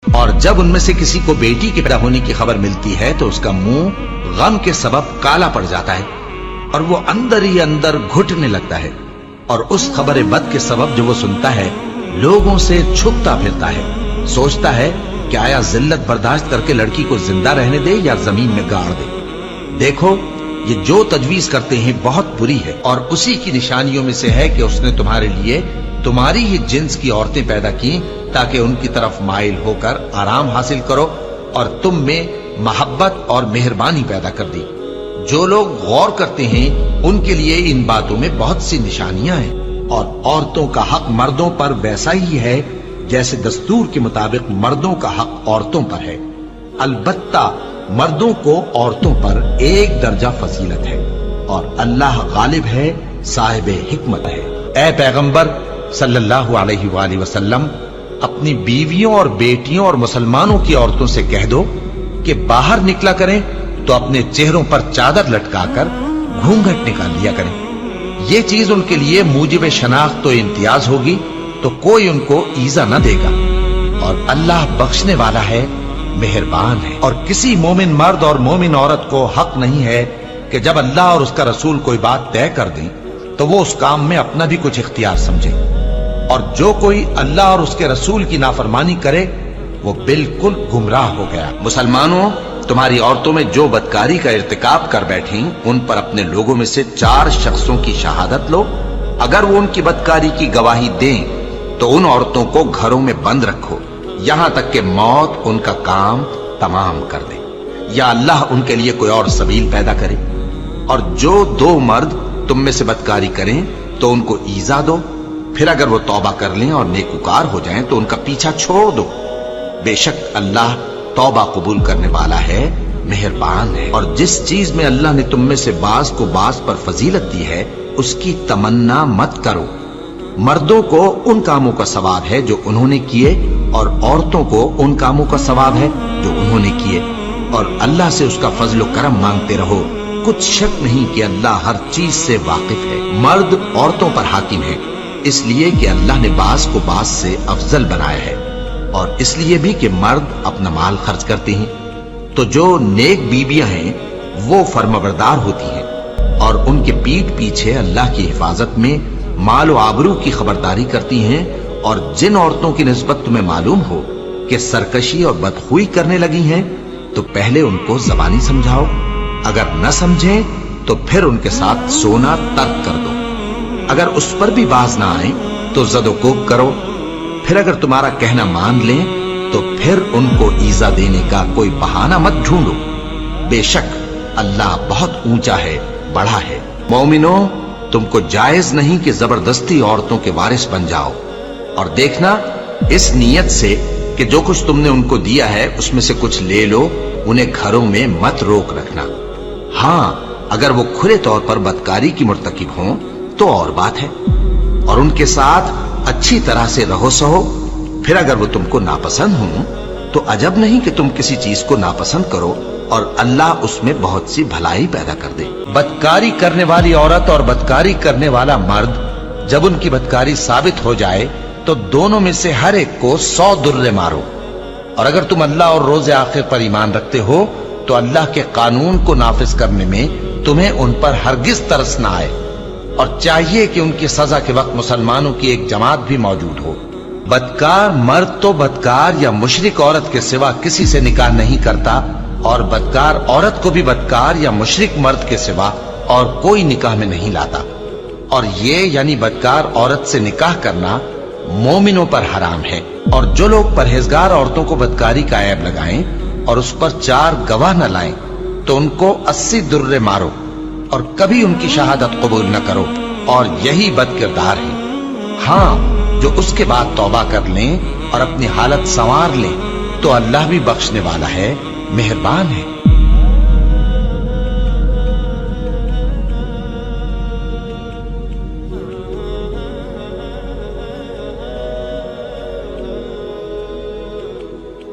اور جب ان میں سے کسی کو بیٹی کے پیدا ہونے کی خبر ملتی ہے تو اس کا منہ غم کے سبب کالا پڑ جاتا ہے اور وہ اندر ہی اندر گھٹنے لگتا ہے، اور اس خبر بد کے سبب جو وہ سنتا ہے لوگوں سے چھپتا پھرتا ہے، سوچتا ہے کہ آیا ذلت برداشت کر کے لڑکی کو زندہ رہنے دے یا زمین میں گاڑ دے۔ دیکھو یہ جو تجویز کرتے ہیں بہت بری ہے، اور اسی کی نشانیوں میں سے ہے کہ اس نے تمہارے لیے تمہاری ہی جنس کی عورتیں پیدا کی تاکہ ان کی طرف مائل ہو کر آرام حاصل کرو، اور تم میں محبت اور مہربانی پیدا کر دی۔ جو لوگ غور کرتے ہیں ان کے لیے ان باتوں میں بہت سی نشانیاں ہیں، اور عورتوں کا حق مردوں پر ویسا ہی ہے جیسے دستور کے مطابق مردوں کا حق عورتوں پر ہے، البتہ مردوں کو عورتوں پر ایک درجہ فضیلت ہے، اور اللہ غالب ہے، صاحب حکمت ہے۔ اے پیغمبر صلی اللہ علیہ وآلہ وسلم، اپنی بیویوں اور بیٹیوں اور مسلمانوں کی عورتوں سے کہہ دو کہ باہر نکلا کریں تو اپنے چہروں پر چادر لٹکا کر گھونگھٹ نکال لیا کریں، یہ چیز ان کے لیے موجب شناخت و امتیاز ہوگی تو کوئی ان کو ایذا نہ دے گا، اور اللہ بخشنے والا ہے، مہربان ہے۔ اور کسی مومن مرد اور مومن عورت کو حق نہیں ہے کہ جب اللہ اور اس کا رسول کوئی بات طے کر دیں تو وہ اس کام میں اپنا بھی کچھ اختیار سمجھے، اور جو کوئی اللہ اور اس کے رسول کی نافرمانی کرے وہ بالکل گمراہ ہو گیا۔ مسلمانوں، تمہاری عورتوں میں جو بدکاری کا ارتکاب کر بیٹھیں ان پر اپنے لوگوں میں سے 4 شخصوں کی شہادت لو، اگر وہ ان کی بدکاری کی گواہی دیں تو ان عورتوں کو گھروں میں بند رکھو یہاں تک کہ موت ان کا کام تمام کر دے، یا اللہ ان کے لیے کوئی اور سبیل پیدا کرے۔ اور جو 2 مرد تم میں سے بدکاری کریں تو ان کو ایذا دو، پھر اگر وہ توبہ کر لیں اور نیکوکار ہو جائیں تو ان کا پیچھا چھوڑ دو، بے شک اللہ توبہ قبول کرنے والا ہے، مہربان ہے۔ اور جس چیز میں اللہ نے تم میں سے بعض کو بعض پر فضیلت دی ہے اس کی تمنا مت کرو، مردوں کو ان کاموں کا ثواب ہے جو انہوں نے کیے، اور عورتوں کو ان کاموں کا ثواب ہے جو انہوں نے کیے، اور اللہ سے اس کا فضل و کرم مانگتے رہو، کچھ شک نہیں کہ اللہ ہر چیز سے واقف ہے۔ مرد عورتوں پر حاکم ہے اس لیے کہ اللہ نے بعض کو بعض سے افضل بنایا ہے، اور اس لیے بھی کہ مرد اپنا مال خرچ کرتے ہیں، تو جو نیک بیویاں ہیں وہ فرمانبردار ہوتی ہیں، اور ان کے پیٹھ پیچھے اللہ کی حفاظت میں مال و آبرو کی خبرداری کرتی ہیں۔ اور جن عورتوں کی نسبت تمہیں معلوم ہو کہ سرکشی اور بدخوئی کرنے لگی ہیں تو پہلے ان کو زبانی سمجھاؤ، اگر نہ سمجھیں تو پھر ان کے ساتھ سونا ترک کر دو، اگر اس پر بھی باز نہ آئیں تو زد و کوب کرو، پھر اگر تمہارا کہنا مان لیں تو پھر ان کو ایذا دینے کا کوئی بہانہ مت ڈھونڈو، بے شک اللہ بہت اونچا ہے، بڑا ہے۔ مومنوں، تم کو جائز نہیں کہ زبردستی عورتوں کے وارث بن جاؤ، اور دیکھنا اس نیت سے کہ جو کچھ تم نے ان کو دیا ہے اس میں سے کچھ لے لو، انہیں گھروں میں مت روک رکھنا، ہاں اگر وہ کھلے طور پر بدکاری کی مرتکب ہوں تو اور بات ہے، اور ان کے ساتھ اچھی طرح سے رہو سہو، پھر اگر وہ تم کو ناپسند ہوں تو عجب نہیں کہ تم کسی چیز کو ناپسند کرو، اور اللہ اس میں بہت سی بھلائی پیدا کر دے۔ بدکاری کرنے والی عورت اور بدکاری کرنے والا مرد جب ان کی بدکاری ثابت ہو جائے تو دونوں میں سے ہر ایک کو 100 درے مارو، اور اگر تم اللہ اور روز آخر پر ایمان رکھتے ہو تو اللہ کے قانون کو نافذ کرنے میں تمہیں ان پر ہرگز ترس نہ آئے، اور چاہیے کہ ان کی سزا کے وقت مسلمانوں کی ایک جماعت بھی موجود ہو۔ بدکار مرد تو بدکار یا مشرک عورت کے سوا کسی سے نکاح نہیں کرتا، اور بدکار عورت کو بھی بدکار یا مشرک مرد کے سوا اور کوئی نکاح میں نہیں لاتا، اور یہ یعنی بدکار عورت سے نکاح کرنا مومنوں پر حرام ہے۔ اور جو لوگ پرہیزگار عورتوں کو بدکاری کا عیب لگائیں اور اس پر 4 گواہ نہ لائیں تو ان کو 80 درے مارو، اور کبھی ان کی شہادت قبول نہ کرو، اور یہی بد کردار ہے۔ ہاں جو اس کے بعد توبہ کر لیں اور اپنی حالت سنوار لیں تو اللہ بھی بخشنے والا ہے، مہربان ہے۔